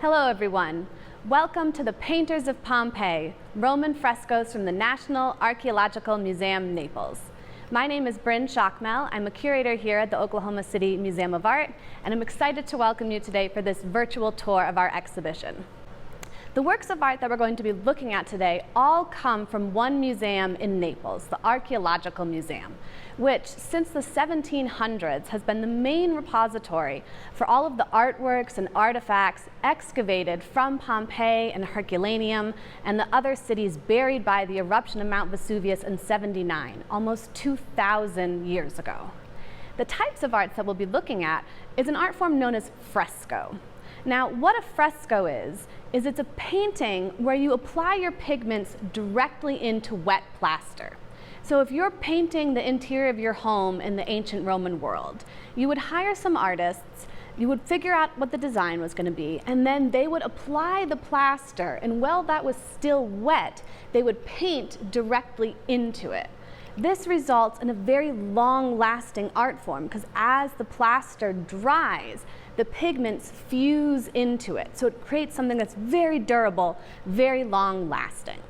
Hello everyone. Welcome to the Painters of Pompeii, Roman frescoes from the National Archaeological Museum, Naples. My name is Bryn Schockmel. I'm a curator here at the Oklahoma City Museum of Art, and I'm excited to welcome you today for this virtual tour of our exhibition. The works of art that we're going to be looking at today all come from one museum in Naples, the Archaeological Museum, which since the 1700s has been the main repository for all of the artworks and artifacts excavated from Pompeii and Herculaneum and the other cities buried by the eruption of Mount Vesuvius in 79, almost 2,000 years ago. The types of arts that we'll be looking at is an art form known as fresco. Now, what a fresco is it's a painting where you apply your pigments directly into wet plaster. So if you're painting the interior of your home in the ancient Roman world, you would hire some artists, you would figure out what the design was going to be, and then they would apply the plaster, and while that was still wet, they would paint directly into it. This results in a very long-lasting art form because as the plaster dries, the pigments fuse into it. So it creates something that's very durable, very long-lasting.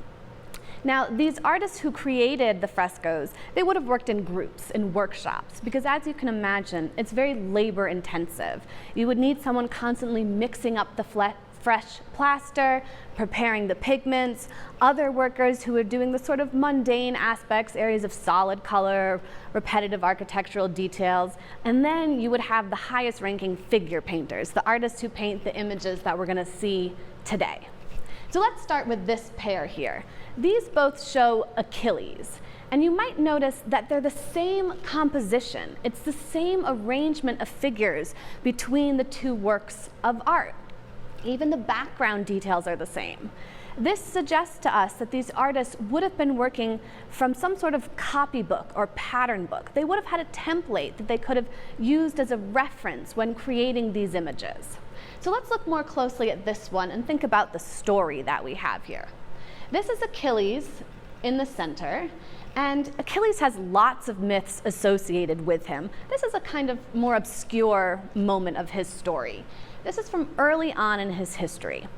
Now, these artists who created the frescoes, they would have worked in groups, in workshops, because as you can imagine, it's very labor-intensive. You would need someone constantly mixing up the fresh plaster, preparing the pigments, other workers who are doing the sort of mundane aspects, areas of solid color, repetitive architectural details, and then you would have the highest ranking figure painters, the artists who paint the images that we're going to see today. So let's start with this pair here. These both show Achilles, and you might notice that they're the same composition. It's the same arrangement of figures between the two works of art. Even the background details are the same. This suggests to us that these artists would have been working from some sort of copybook or pattern book. They would have had a template that they could have used as a reference when creating these images. So let's look more closely at this one and think about the story that we have here. This is Achilles in the center, and Achilles has lots of myths associated with him. This is a kind of more obscure moment of his story. This is from early on in his history.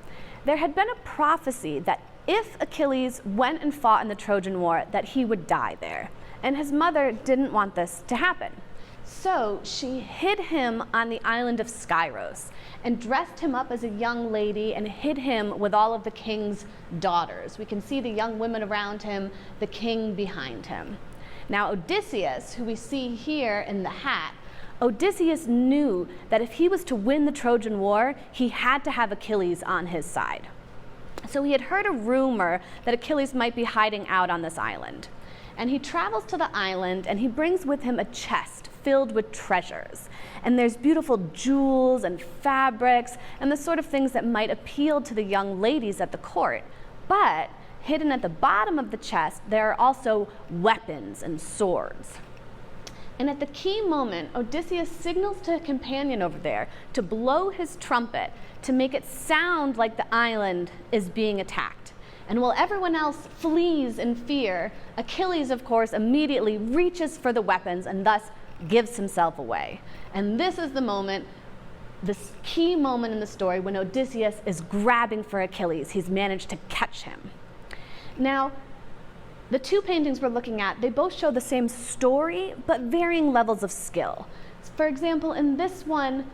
There had been a prophecy that if Achilles went and fought in the Trojan War, that he would die there. And his mother didn't want this to happen. So she hid him on the island of Skyros and dressed him up as a young lady and hid him with all of the king's daughters. We can see the young women around him, the king behind him. Now Odysseus, who we see here in the hat, Odysseus knew that if he was to win the Trojan War, he had to have Achilles on his side. So he had heard a rumor that Achilles might be hiding out on this island. And he travels to the island and he brings with him a chest filled with treasures. And there's beautiful jewels and fabrics and the sort of things that might appeal to the young ladies at the court. But hidden at the bottom of the chest, there are also weapons and swords. And at the key moment, Odysseus signals to a companion over there to blow his trumpet to make it sound like the island is being attacked. And while everyone else flees in fear, Achilles, of course, immediately reaches for the weapons and thus gives himself away. And this is the moment, this key moment in the story when Odysseus is grabbing for Achilles. He's managed to catch him. Now, the two paintings we're looking at, they both show the same story, but varying levels of skill. For example, in this one,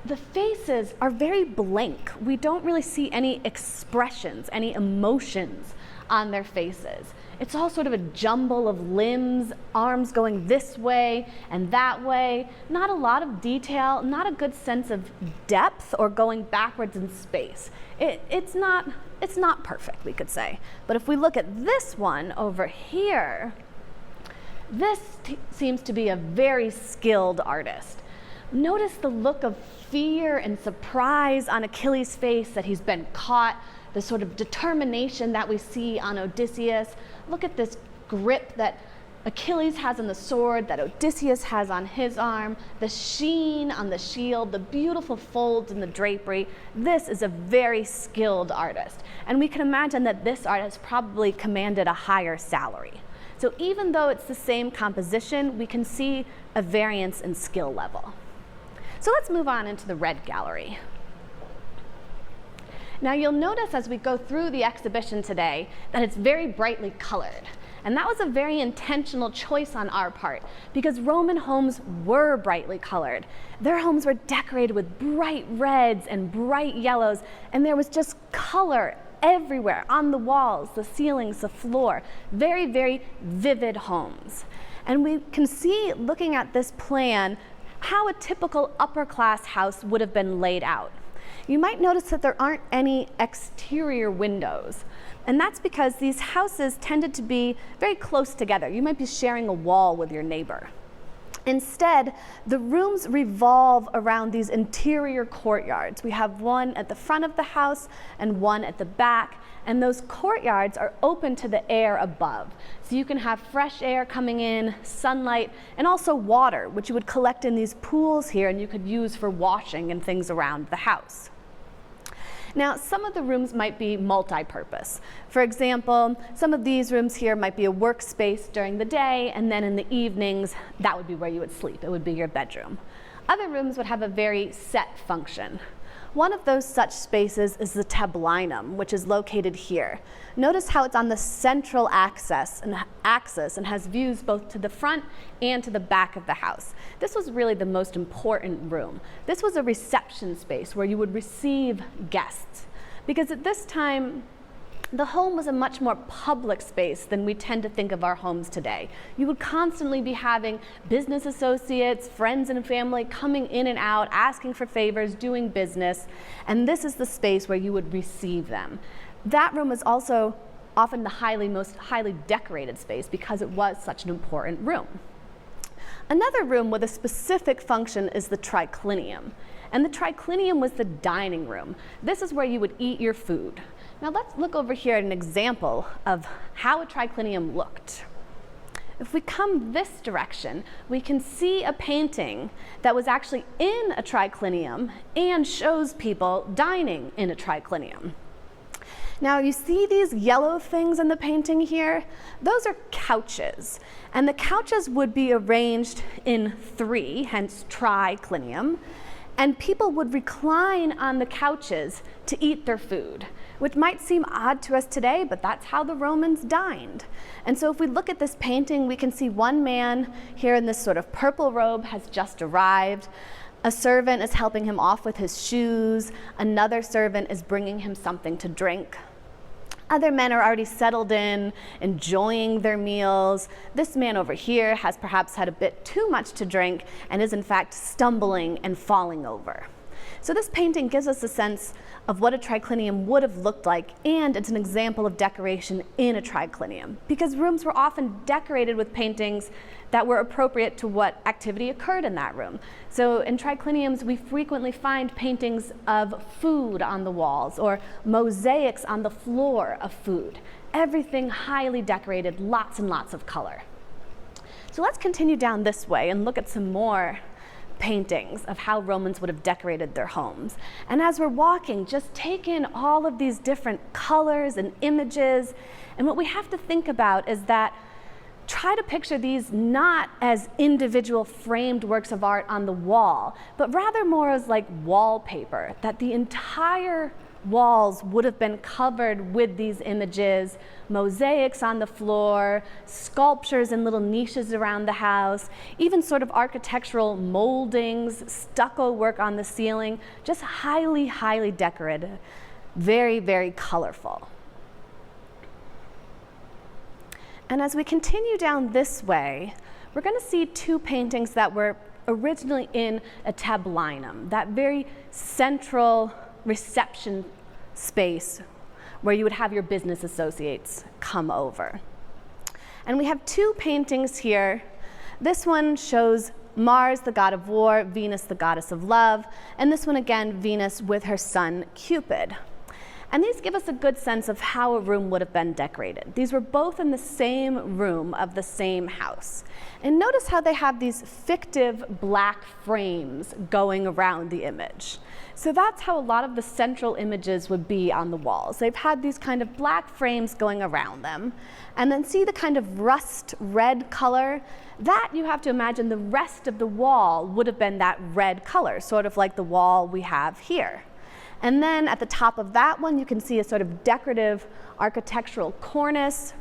the faces are very blank. We don't really see any expressions, any emotions on their faces. It's all sort of a jumble of limbs, arms going this way and that way. Not a lot of detail, not a good sense of depth or going backwards in space. It's not perfect, we could say. But if we look at this one over here, this seems to be a very skilled artist. Notice the look of fear and surprise on Achilles' face that he's been caught, the sort of determination that we see on Odysseus. Look at this grip that Achilles has on the sword, that Odysseus has on his arm, the sheen on the shield, the beautiful folds in the drapery. This is a very skilled artist. And we can imagine that this artist probably commanded a higher salary. So even though it's the same composition, we can see a variance in skill level. So let's move on into the red gallery. Now you'll notice as we go through the exhibition today that it's very brightly colored. And that was a very intentional choice on our part because Roman homes were brightly colored. Their homes were decorated with bright reds and bright yellows, and there was just color everywhere, on the walls, the ceilings, the floor. Very, very vivid homes. And we can see, looking at this plan, how a typical upper-class house would have been laid out. You might notice that there aren't any exterior windows. And that's because these houses tended to be very close together. You might be sharing a wall with your neighbor. Instead, the rooms revolve around these interior courtyards. We have one at the front of the house and one at the back, and those courtyards are open to the air above. So you can have fresh air coming in, sunlight, and also water, which you would collect in these pools here and you could use for washing and things around the house. Now, some of the rooms might be multi-purpose. For example, some of these rooms here might be a workspace during the day, and then in the evenings, that would be where you would sleep. It would be your bedroom. Other rooms would have a very set function. One of those such spaces is the tablinum, which is located here. Notice how it's on the central axis and has views both to the front and to the back of the house. This was really the most important room. This was a reception space where you would receive guests, because at this time, the home was a much more public space than we tend to think of our homes today. You would constantly be having business associates, friends and family coming in and out, asking for favors, doing business, and this is the space where you would receive them. That room is also often the most highly decorated space because it was such an important room. Another room with a specific function is the triclinium. And the triclinium was the dining room. This is where you would eat your food. Now let's look over here at an example of how a triclinium looked. If we come this direction, we can see a painting that was actually in a triclinium and shows people dining in a triclinium. Now you see these yellow things in the painting here? Those are couches. And the couches would be arranged in three, hence triclinium. And people would recline on the couches to eat their food, which might seem odd to us today, but that's how the Romans dined. And so if we look at this painting, we can see one man here in this sort of purple robe has just arrived. A servant is helping him off with his shoes. Another servant is bringing him something to drink. Other men are already settled in, enjoying their meals. This man over here has perhaps had a bit too much to drink and is in fact stumbling and falling over. So this painting gives us a sense of what a triclinium would have looked like, and it's an example of decoration in a triclinium, because rooms were often decorated with paintings that were appropriate to what activity occurred in that room. So in tricliniums, we frequently find paintings of food on the walls or mosaics on the floor of food. Everything highly decorated, lots and lots of color. So let's continue down this way and look at some more paintings of how Romans would have decorated their homes. And as we're walking, just take in all of these different colors and images. And what we have to think about is that try to picture these not as individual framed works of art on the wall, but rather more as like wallpaper, that the entire walls would have been covered with these images, mosaics on the floor, sculptures in little niches around the house, even sort of architectural moldings, stucco work on the ceiling, just highly, highly decorated, very, very colorful. And as we continue down this way, we're going to see two paintings that were originally in a tablinum, that very central reception space where you would have your business associates come over. And we have two paintings here. This one shows Mars, the god of war, Venus, the goddess of love, and this one again, Venus with her son Cupid. And these give us a good sense of how a room would have been decorated. These were both in the same room of the same house. And notice how they have these fictive black frames going around the image. So that's how a lot of the central images would be on the walls. They've had these kind of black frames going around them. And then see the kind of rust red color? That you have to imagine the rest of the wall would have been that red color, sort of like the wall we have here. And then at the top of that one, you can see a sort of decorative architectural cornice.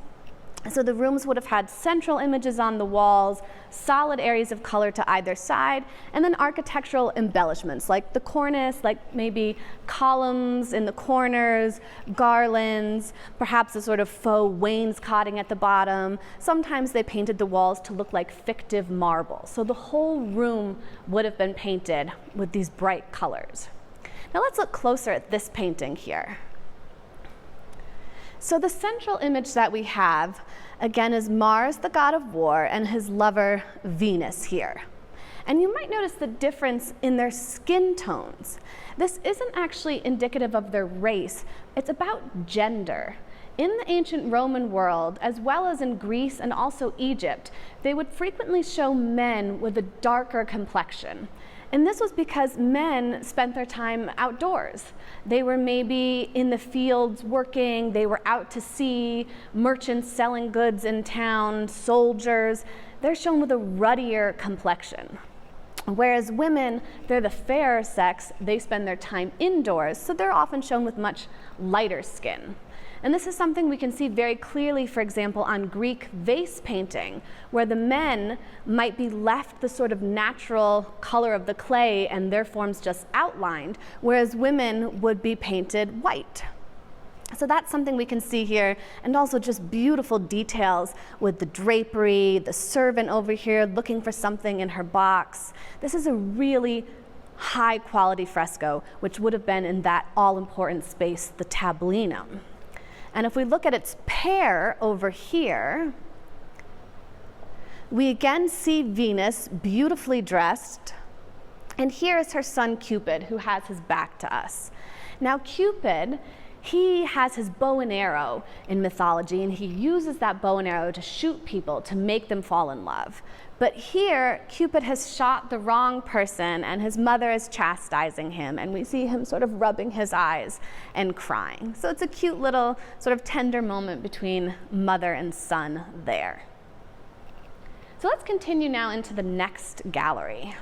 So the rooms would have had central images on the walls, solid areas of color to either side, and then architectural embellishments like the cornice, like maybe columns in the corners, garlands, perhaps a sort of faux wainscoting at the bottom. Sometimes they painted the walls to look like fictive marble. So the whole room would have been painted with these bright colors. Now let's look closer at this painting here. So the central image that we have, again, is Mars, the god of war, and his lover, Venus, here. And you might notice the difference in their skin tones. This isn't actually indicative of their race, it's about gender. In the ancient Roman world, as well as in Greece and also Egypt, they would frequently show men with a darker complexion. And this was because men spent their time outdoors. They were maybe in the fields working, they were out to sea, merchants selling goods in town, soldiers. They're shown with a ruddier complexion. Whereas women, they're the fairer sex, they spend their time indoors, so they're often shown with much lighter skin. And this is something we can see very clearly, for example, on Greek vase painting, where the men might be left the sort of natural color of the clay and their forms just outlined, whereas women would be painted white. So that's something we can see here, and also just beautiful details with the drapery, the servant over here looking for something in her box. This is a really high quality fresco, which would have been in that all-important space, the tablinum. And if we look at its pair over here, we again see Venus beautifully dressed, and here is her son Cupid, who has his back to us. Now Cupid, he has his bow and arrow in mythology, and he uses that bow and arrow to shoot people, to make them fall in love. But here, Cupid has shot the wrong person, and his mother is chastising him, and we see him sort of rubbing his eyes and crying. So it's a cute little sort of tender moment between mother and son there. So let's continue now into the next gallery.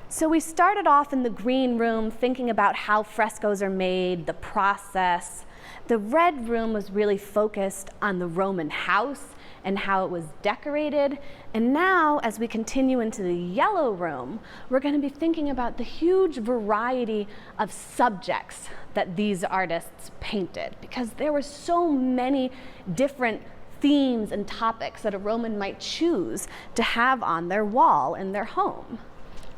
So we started off in the green room thinking about how frescoes are made, the process. The red room was really focused on the Roman house and how it was decorated. And now, as we continue into the yellow room, we're going to be thinking about the huge variety of subjects that these artists painted, because there were so many different themes and topics that a Roman might choose to have on their wall in their home.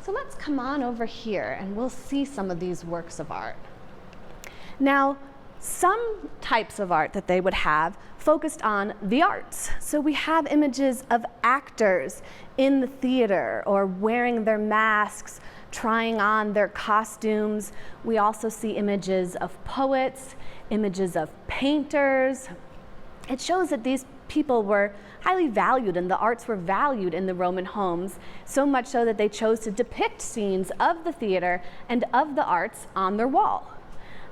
So let's come on over here and we'll see some of these works of art. Now, some types of art that they would have focused on the arts. So we have images of actors in the theater or wearing their masks, trying on their costumes. We also see images of poets, images of painters. It shows that these people were highly valued and the arts were valued in the Roman homes, so much so that they chose to depict scenes of the theater and of the arts on their wall.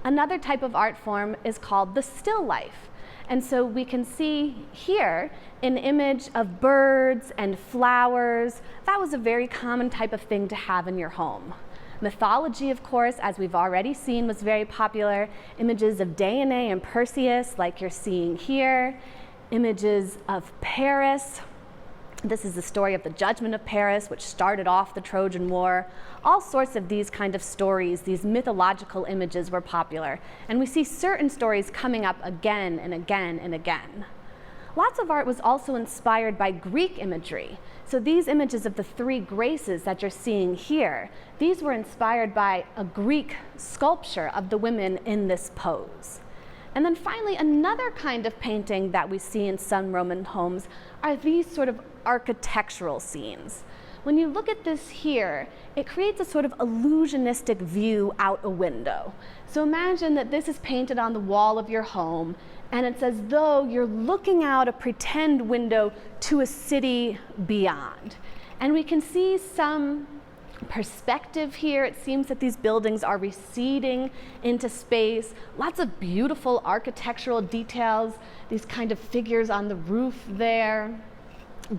Another type of art form is called the still life. And so we can see here an image of birds and flowers. That was a very common type of thing to have in your home. Mythology, of course, as we've already seen, was very popular. Images of Danae and Perseus, like you're seeing here. Images of Paris. This is the story of the judgment of Paris, which started off the Trojan War. All sorts of these kind of stories, these mythological images were popular. And we see certain stories coming up again and again and again. Lots of art was also inspired by Greek imagery. So these images of the three graces that you're seeing here, these were inspired by a Greek sculpture of the women in this pose. And then finally, another kind of painting that we see in some Roman homes are these sort of architectural scenes. When you look at this here, it creates a sort of illusionistic view out a window. So imagine that this is painted on the wall of your home, and it's as though you're looking out a pretend window to a city beyond. And we can see some perspective here. It seems that these buildings are receding into space. Lots of beautiful architectural details, these kind of figures on the roof there.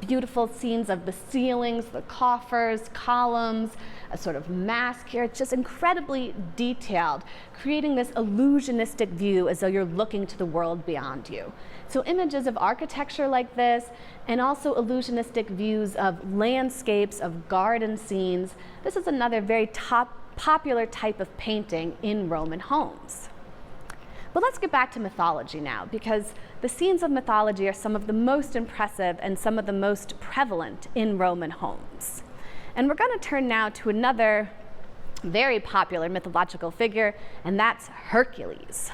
beautiful scenes of the ceilings, the coffers, columns, a sort of mask here. It's just incredibly detailed, creating this illusionistic view as though you're looking to the world beyond you. So images of architecture like this, and also illusionistic views of landscapes, of garden scenes. This is another very popular type of painting in Roman homes. But let's get back to mythology now, because the scenes of mythology are some of the most impressive and some of the most prevalent in Roman homes. And we're going to turn now to another very popular mythological figure, and that's Hercules.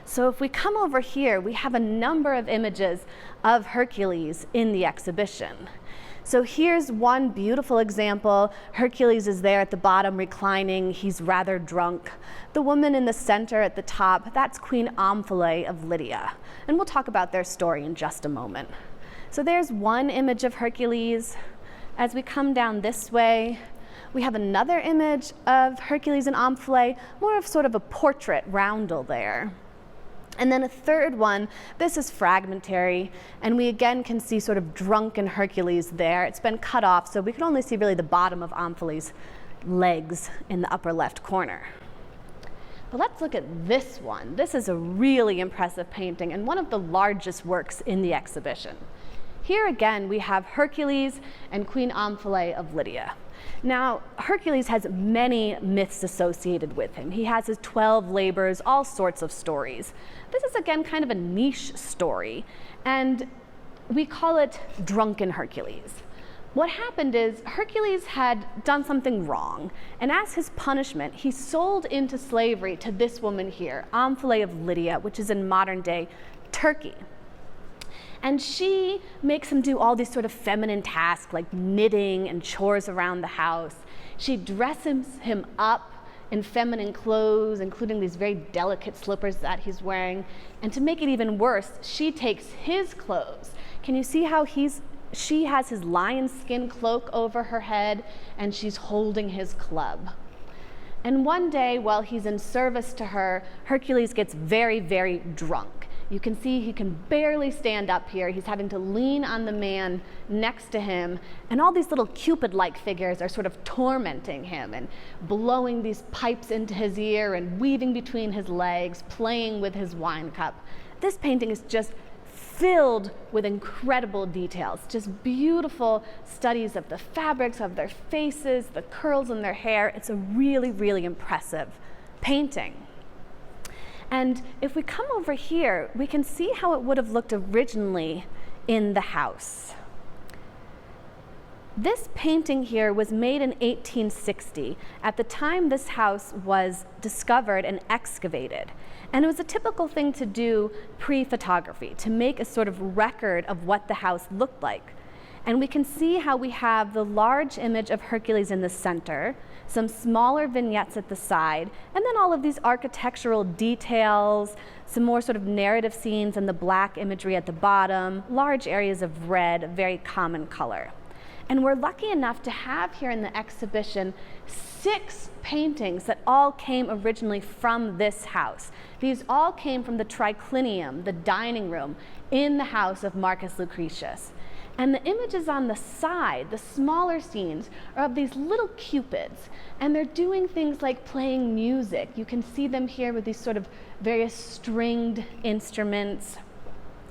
So if we come over here, we have a number of images of Hercules in the exhibition. So here's one beautiful example. Hercules is there at the bottom reclining. He's rather drunk. The woman in the center at the top, that's Queen Omphale of Lydia. And we'll talk about their story in just a moment. So there's one image of Hercules. As we come down this way, we have another image of Hercules and Omphale, more of sort of a portrait roundel there. And then a third one, this is fragmentary, and we again can see sort of drunken Hercules there. It's been cut off, so we can only see really the bottom of Omphale's legs in the upper left corner. But let's look at this one. This is a really impressive painting and one of the largest works in the exhibition. Here again, we have Hercules and Queen Omphale of Lydia. Now, Hercules has many myths associated with him. He has his 12 labors, all sorts of stories. This is again kind of a niche story, and we call it Drunken Hercules. What happened is Hercules had done something wrong, and as his punishment, he sold into slavery to this woman here, Omphale of Lydia, which is in modern-day Turkey. And she makes him do all these sort of feminine tasks like knitting and chores around the house. She dresses him up in feminine clothes, including these very delicate slippers that he's wearing. And to make it even worse, she takes his clothes. Can you see how she has his lion skin cloak over her head and she's holding his club? And one day, while he's in service to her, Hercules gets very, very drunk. You can see he can barely stand up here. He's having to lean on the man next to him, and all these little Cupid-like figures are sort of tormenting him and blowing these pipes into his ear and weaving between his legs, playing with his wine cup. This painting is just filled with incredible details, just beautiful studies of the fabrics of their faces, the curls in their hair. It's a really, really impressive painting. And if we come over here, we can see how it would have looked originally in the house. This painting here was made in 1860, at the time this house was discovered and excavated. And it was a typical thing to do pre-photography, to make a sort of record of what the house looked like. And we can see how we have the large image of Hercules in the center, some smaller vignettes at the side, and then all of these architectural details, some more sort of narrative scenes and the black imagery at the bottom, large areas of red, a very common color. And we're lucky enough to have here in the exhibition 6 paintings that all came originally from this house. These all came from the triclinium, the dining room, in the house of Marcus Lucretius. And the images on the side, the smaller scenes, are of these little cupids, and they're doing things like playing music. You can see them here with these sort of various stringed instruments.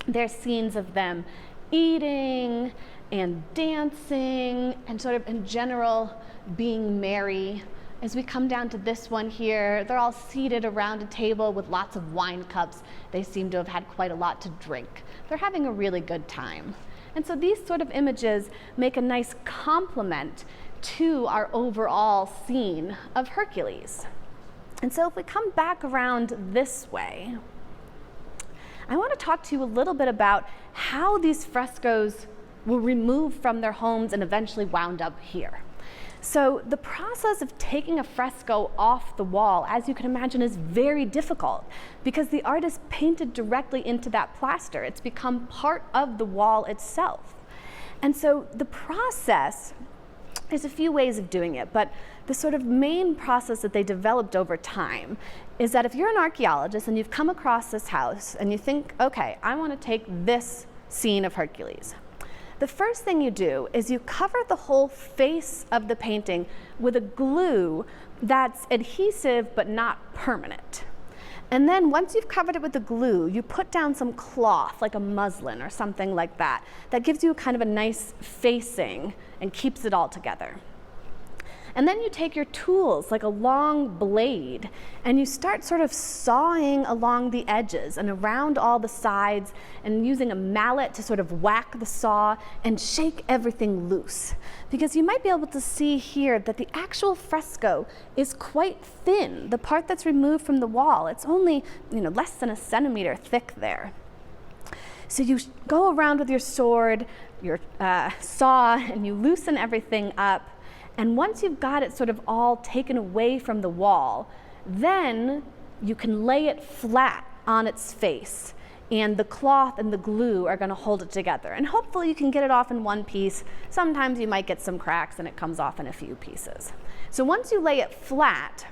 There's scenes of them eating and dancing and sort of in general being merry. As we come down to this one here, they're all seated around a table with lots of wine cups. They seem to have had quite a lot to drink. They're having a really good time. And so these sort of images make a nice complement to our overall scene of Hercules. And so if we come back around this way, I want to talk to you a little bit about how these frescoes were removed from their homes and eventually wound up here. So the process of taking a fresco off the wall, as you can imagine, is very difficult because the artist painted directly into that plaster. It's become part of the wall itself. And so the process, there's a few ways of doing it, but the sort of main process that they developed over time is that if you're an archaeologist and you've come across this house and you think, okay, I want to take this scene of Hercules, the first thing you do is you cover the whole face of the painting with a glue that's adhesive but not permanent. And then once you've covered it with the glue, you put down some cloth, like a muslin or something like that, that gives you kind of a nice facing and keeps it all together. And then you take your tools, like a long blade, and you start sort of sawing along the edges and around all the sides and using a mallet to sort of whack the saw and shake everything loose. Because you might be able to see here that the actual fresco is quite thin, the part that's removed from the wall. It's only, less than a centimeter thick there. So you go around with your sword, your saw, and you loosen everything up. And once you've got it sort of all taken away from the wall, then you can lay it flat on its face, and the cloth and the glue are going to hold it together. And hopefully you can get it off in one piece. Sometimes you might get some cracks and it comes off in a few pieces. So once you lay it flat,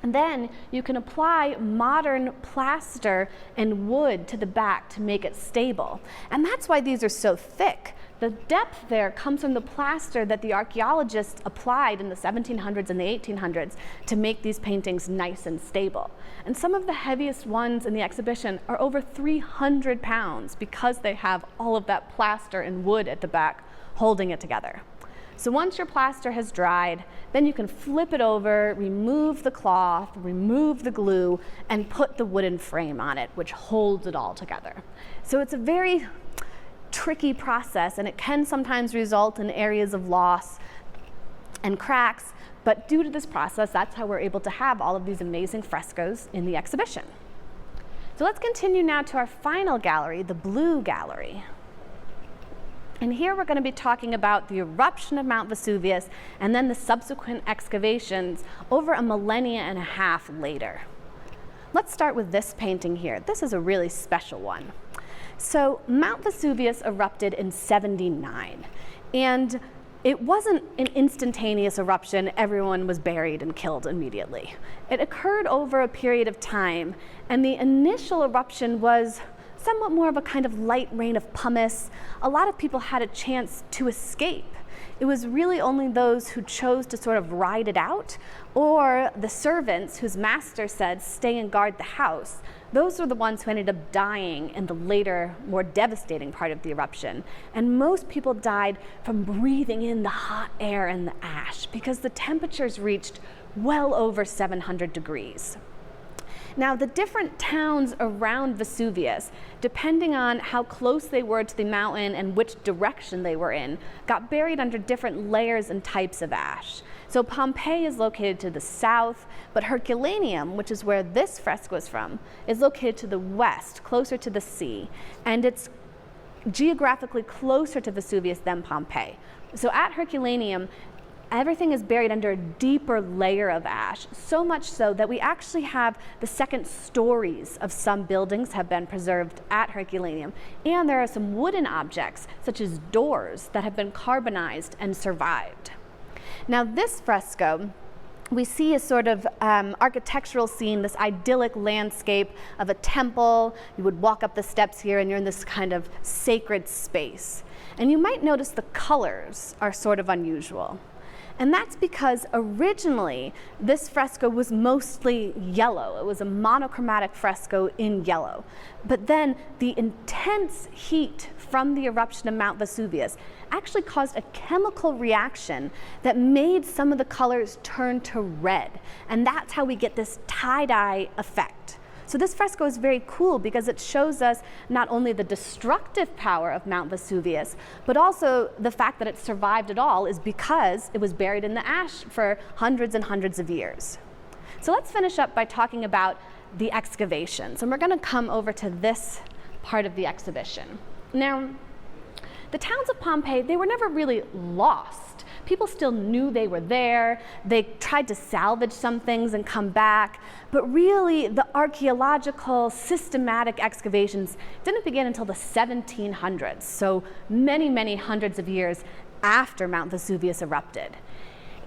then you can apply modern plaster and wood to the back to make it stable. And that's why these are so thick. The depth there comes from the plaster that the archaeologists applied in the 1700s and the 1800s to make these paintings nice and stable. And some of the heaviest ones in the exhibition are over 300 pounds because they have all of that plaster and wood at the back holding it together. So once your plaster has dried, then you can flip it over, remove the cloth, remove the glue, and put the wooden frame on it, which holds it all together. So it's a very tricky process, and it can sometimes result in areas of loss and cracks, but due to this process, that's how we're able to have all of these amazing frescoes in the exhibition. So let's continue now to our final gallery, the Blue Gallery. And here we're going to be talking about the eruption of Mount Vesuvius and then the subsequent excavations over a millennia and a half later. Let's start with this painting here. This is a really special one. So Mount Vesuvius erupted in 79, and it wasn't an instantaneous eruption. Everyone was buried and killed immediately. It occurred over a period of time, and the initial eruption was somewhat more of a kind of light rain of pumice. A lot of people had a chance to escape. It was really only those who chose to sort of ride it out, or the servants whose master said, stay and guard the house. Those were the ones who ended up dying in the later, more devastating part of the eruption. And most people died from breathing in the hot air and the ash because the temperatures reached well over 700 degrees. Now, the different towns around Vesuvius, depending on how close they were to the mountain and which direction they were in, got buried under different layers and types of ash. So Pompeii is located to the south, but Herculaneum, which is where this fresco is from, is located to the west, closer to the sea, and it's geographically closer to Vesuvius than Pompeii. So at Herculaneum, everything is buried under a deeper layer of ash, so much so that we actually have the second stories of some buildings have been preserved at Herculaneum, and there are some wooden objects, such as doors, that have been carbonized and survived. Now this fresco, we see a sort of architectural scene, this idyllic landscape of a temple. You would walk up the steps here and you're in this kind of sacred space. And you might notice the colors are sort of unusual. And that's because originally this fresco was mostly yellow. It was a monochromatic fresco in yellow. But then the intense heat from the eruption of Mount Vesuvius actually caused a chemical reaction that made some of the colors turn to red. And that's how we get this tie-dye effect. So this fresco is very cool because it shows us not only the destructive power of Mount Vesuvius, but also the fact that it survived at all is because it was buried in the ash for hundreds and hundreds of years. So let's finish up by talking about the excavations. And we're going to come over to this part of the exhibition. Now, the towns of Pompeii, they were never really lost. People still knew they were there. They tried to salvage some things and come back. But really, the archaeological, systematic excavations didn't begin until the 1700s, so many, many hundreds of years after Mount Vesuvius erupted.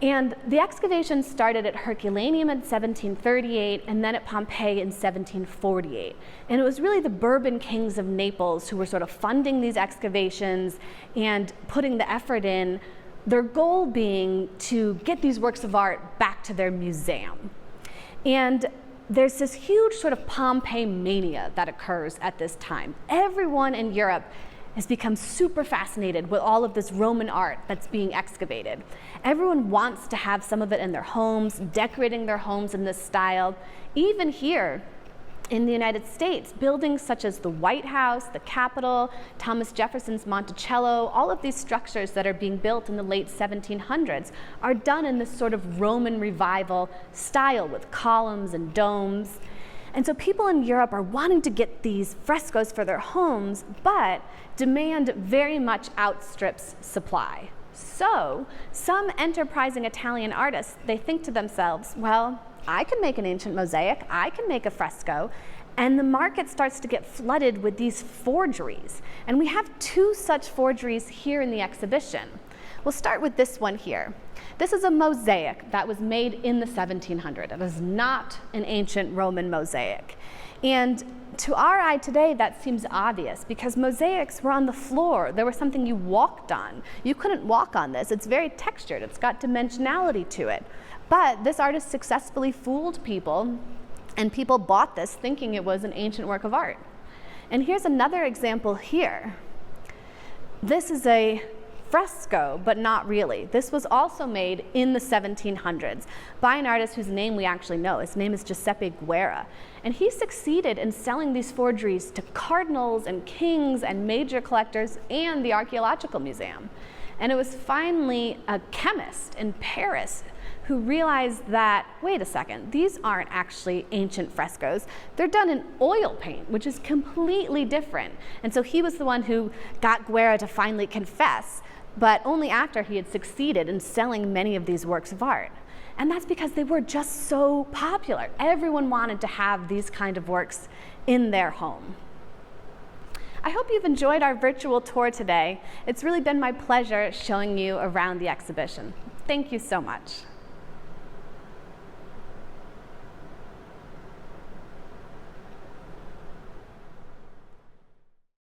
And the excavation started at Herculaneum in 1738 and then at Pompeii in 1748. And it was really the Bourbon kings of Naples who were sort of funding these excavations and putting the effort in, their goal being to get these works of art back to their museum. And there's this huge sort of Pompeii mania that occurs at this time. Everyone in Europe has become super fascinated with all of this Roman art that's being excavated. Everyone wants to have some of it in their homes, decorating their homes in this style. Even here in the United States, buildings such as the White House, the Capitol, Thomas Jefferson's Monticello, all of these structures that are being built in the late 1700s are done in this sort of Roman revival style with columns and domes. And so people in Europe are wanting to get these frescoes for their homes, but demand very much outstrips supply. So some enterprising Italian artists, they think to themselves, well, I can make an ancient mosaic, I can make a fresco, and the market starts to get flooded with these forgeries. And we have two such forgeries here in the exhibition. We'll start with this one here. This is a mosaic that was made in the 1700s. It is not an ancient Roman mosaic. And to our eye today, that seems obvious because mosaics were on the floor. There was something you walked on. You couldn't walk on this. It's very textured. It's got dimensionality to it. But this artist successfully fooled people, and people bought this thinking it was an ancient work of art. And here's another example here. This is a fresco, but not really. This was also made in the 1700s by an artist whose name we actually know. His name is Giuseppe Guerra. And he succeeded in selling these forgeries to cardinals and kings and major collectors and the Archaeological Museum. And it was finally a chemist in Paris who realized that, wait a second, these aren't actually ancient frescoes. They're done in oil paint, which is completely different. And so he was the one who got Guerra to finally confess, but only after he had succeeded in selling many of these works of art. And that's because they were just so popular. Everyone wanted to have these kind of works in their home. I hope you've enjoyed our virtual tour today. It's really been my pleasure showing you around the exhibition. Thank you so much.